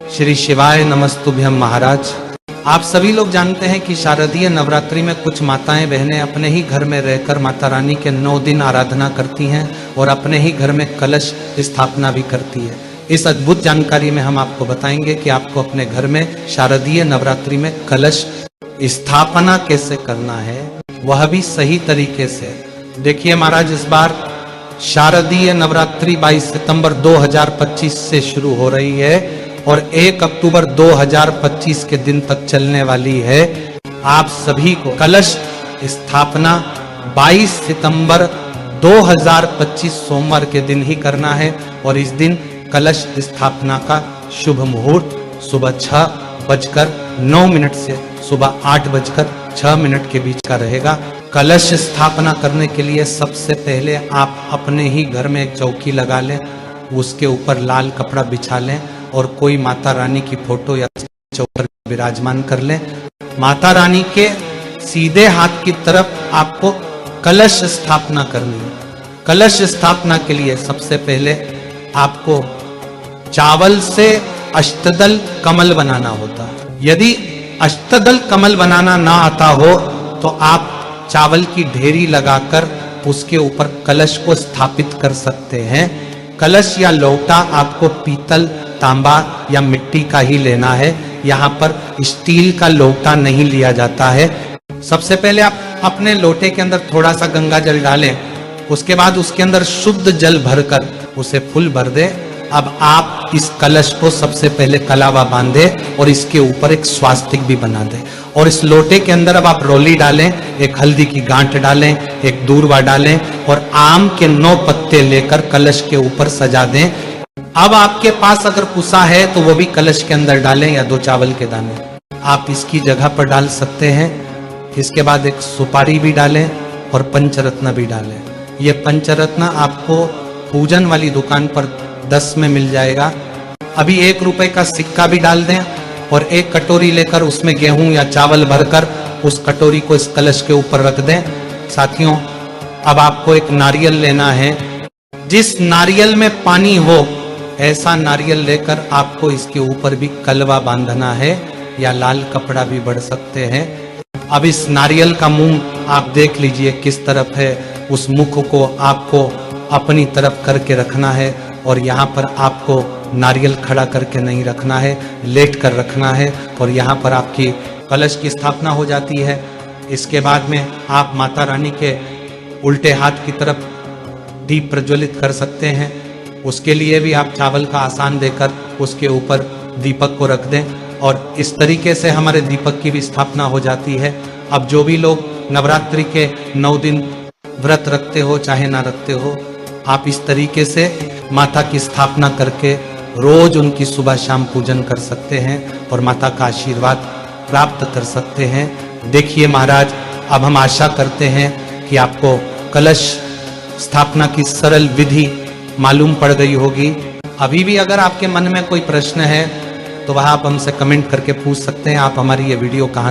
श्री शिवाय नमस्तुभ्यम महाराज। आप सभी लोग जानते हैं कि शारदीय नवरात्रि में कुछ माताएं बहनें अपने ही घर में रहकर माता रानी के 9 दिन आराधना करती हैं और अपने ही घर में कलश स्थापना भी करती है। इस अद्भुत जानकारी में हम आपको बताएंगे कि आपको अपने घर में शारदीय नवरात्रि में कलश स्थापना कैसे करना है, वह भी सही तरीके से। देखिए महाराज, इस बार शारदीय नवरात्रि 22 सितंबर 2025 से शुरू हो रही है और 1 अक्टूबर 2025 के दिन तक चलने वाली है। आप सभी को कलश स्थापना 22 सितंबर 2025 सोमवार के दिन ही करना है और इस दिन कलश स्थापना का शुभ मुहूर्त सुबह 6:09 से सुबह 8:06 के बीच का रहेगा। कलश स्थापना करने के लिए सबसे पहले आप अपने ही घर में एक चौकी लगा लें, उसके ऊपर लाल कपड़ा बिछा लें और कोई माता रानी की फोटो या चौकर विराजमान कर लें। माता रानी के सीधे हाथ की तरफ आपको कलश स्थापना करनी है। कलश स्थापना के लिए सबसे पहले आपको चावल से अष्टदल कमल बनाना होता है। यदि अष्टदल कमल बनाना ना आता हो तो आप चावल की ढेरी लगाकर उसके ऊपर कलश को स्थापित कर सकते हैं। कलश या लोटा आपको पीतल, तांबा या मिट्टी का ही लेना है। यहाँ पर स्टील का लोटा नहीं लिया जाता है। सबसे पहले आप अपने लोटे के अंदर थोड़ा सा गंगा जल डालें, उसके बाद उसके अंदर शुद्ध जल भरकर उसे फुल भर दें। अब आप इस कलश को सबसे पहले कलावा बांधे और इसके ऊपर एक स्वास्तिक भी बना दें और इस लोटे के अंदर अब आप रोली डालें, एक हल्दी की गांठ डालें, एक दूर्वा डालें और आम के 9 पत्ते लेकर कलश के ऊपर सजा दें। अब आपके पास अगर कुसा है तो वो भी कलश के अंदर डालें या 2 चावल के दाने आप इसकी जगह पर डाल सकते हैं। इसके बाद एक सुपारी भी डालें और पंचरत्न भी डालें। ये पंचरत्न आपको पूजन वाली दुकान पर 10 में मिल जाएगा। अभी 1 रुपए का सिक्का भी डाल दें और एक कटोरी लेकर उसमें गेहूं या चावल भरकर उस कटोरी को इस कलश के ऊपर रख दें। साथियों, अब आपको एक नारियल लेना है। जिस नारियल में पानी हो ऐसा नारियल लेकर आपको इसके ऊपर भी कलवा बांधना है या लाल कपड़ा भी बढ़ सकते हैं। अब इस नारियल का मुंह आप देख लीजिए किस तरफ है, उस मुख को आपको अपनी तरफ करके रखना है और यहाँ पर आपको नारियल खड़ा करके नहीं रखना है, लेट कर रखना है और यहाँ पर आपकी कलश की स्थापना हो जाती है। इसके बाद में आप माता रानी के उल्टे हाथ की तरफ दीप प्रज्वलित कर सकते हैं। उसके लिए भी आप चावल का आसान देकर उसके ऊपर दीपक को रख दें और इस तरीके से हमारे दीपक की भी स्थापना हो जाती है। अब जो भी लोग नवरात्रि के 9 दिन व्रत रखते हो चाहे ना रखते हो, आप इस तरीके से माता की स्थापना करके रोज उनकी सुबह शाम पूजन कर सकते हैं और माता का आशीर्वाद प्राप्त कर सकते हैं। देखिए महाराज, अब हम आशा करते हैं कि आपको कलश स्थापना की सरल विधि मालूम पड़ गई होगी। अभी भी अगर आपके मन में कोई प्रश्न है तो वह आप हमसे कमेंट करके पूछ सकते हैं। आप हमारी ये वीडियो कहाँ